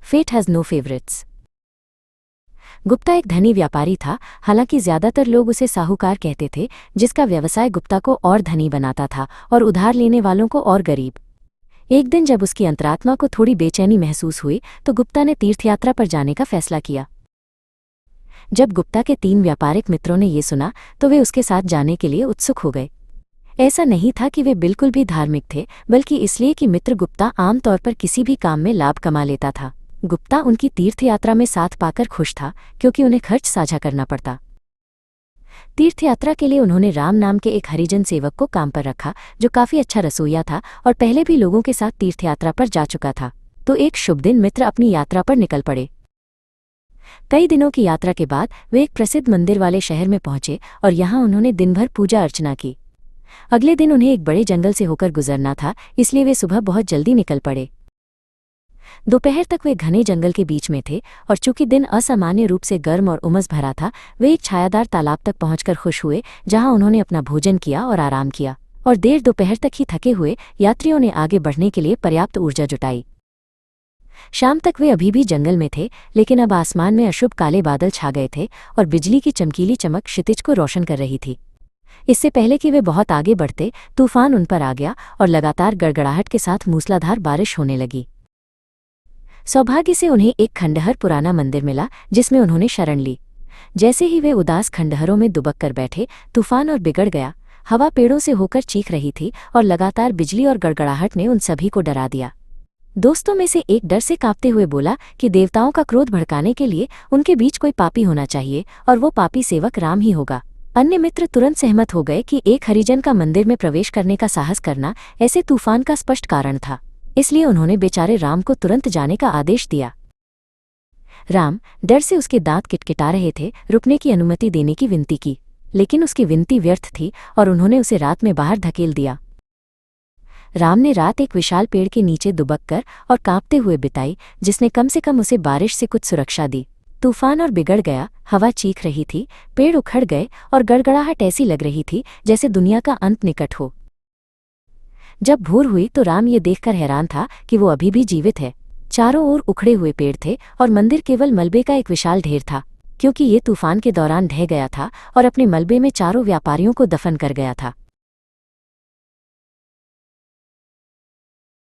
Fate has no favourites. Gupta एक धनी व्यापारी था, हालांकि ज्यादातर लोग उसे साहूकार कहते थे, जिसका व्यवसाय गुप्ता को और धनी बनाता था और उधार लेने वालों को और गरीब। एक दिन जब उसकी अंतरात्मा को थोड़ी बेचैनी महसूस हुई तो गुप्ता ने तीर्थयात्रा पर जाने का फैसला किया। जब गुप्ता के 3 व्यापारिक मित्रों ने ये सुना तो वे उसके साथ जाने के लिए उत्सुक हो गए। ऐसा नहीं था कि वे बिल्कुल भी धार्मिक थे, बल्कि इसलिए कि मित्र गुप्ता आमतौर पर किसी भी काम में लाभ कमा लेता था। गुप्ता उनकी तीर्थयात्रा में साथ पाकर खुश था, क्योंकि उन्हें खर्च साझा करना पड़ता। तीर्थयात्रा के लिए उन्होंने राम नाम के एक हरिजन सेवक को काम पर रखा, जो काफी अच्छा रसोइया था और पहले भी लोगों के साथ तीर्थयात्रा पर जा चुका था। तो एक शुभ दिन मित्र अपनी यात्रा पर निकल पड़े। कई दिनों की यात्रा के बाद वे एक प्रसिद्ध मंदिर वाले शहर में पहुंचे और यहाँ उन्होंने दिन भर पूजा अर्चना की। अगले दिन उन्हें एक बड़े जंगल से होकर गुजरना था, इसलिए वे सुबह बहुत जल्दी निकल पड़े। दोपहर तक वे घने जंगल के बीच में थे और चूंकि दिन असामान्य रूप से गर्म और उमस भरा था, वे एक छायादार तालाब तक पहुंचकर खुश हुए, जहां उन्होंने अपना भोजन किया और आराम किया। और देर दोपहर तक ही थके हुए यात्रियों ने आगे बढ़ने के लिए पर्याप्त ऊर्जा जुटाई। शाम तक वे अभी भी जंगल में थे, लेकिन अब आसमान में अशुभ काले बादल छा गए थे और बिजली की चमकीली चमक क्षितिज को रोशन कर रही थी। इससे पहले कि वे बहुत आगे बढ़ते, तूफान उन पर आ गया और लगातार गड़गड़ाहट के साथ मूसलाधार बारिश होने लगी। सौभाग्य से उन्हें एक खंडहर पुराना मंदिर मिला, जिसमें उन्होंने शरण ली। जैसे ही वे उदास खंडहरों में दुबक कर बैठे, तूफान और बिगड़ गया। हवा पेड़ों से होकर चीख रही थी और लगातार बिजली और गड़गड़ाहट ने उन सभी को डरा दिया। दोस्तों में से एक डर से कांपते हुए बोला कि देवताओं का क्रोध भड़काने के लिए उनके बीच कोई पापी होना चाहिए और वो पापी सेवक राम ही होगा। अन्य मित्र तुरंत सहमत हो गए कि एक हरिजन का मंदिर में प्रवेश करने का साहस करना ऐसे तूफान का स्पष्ट कारण था, इसलिए उन्होंने बेचारे राम को तुरंत जाने का आदेश दिया। राम डर से उसके दांत किटकिटा रहे थे, रुकने की अनुमति देने की विनती की, लेकिन उसकी विनती व्यर्थ थी और उन्होंने उसे रात में बाहर धकेल दिया। राम ने रात एक विशाल पेड़ के नीचे दुबककर और कांपते हुए बिताई, जिसने कम से कम उसे बारिश से कुछ सुरक्षा दी। तूफान और बिगड़ गया, हवा चीख रही थी, पेड़ उखड़ गए और गड़गड़ाहट ऐसी लग रही थी जैसे दुनिया का अंत निकट हो। जब भोर हुई तो राम ये देखकर हैरान था कि वो अभी भी जीवित है। चारों ओर उखड़े हुए पेड़ थे और मंदिर केवल मलबे का एक विशाल ढेर था, क्योंकि ये तूफान के दौरान ढह गया था और अपने मलबे में चारों व्यापारियों को दफन कर गया था।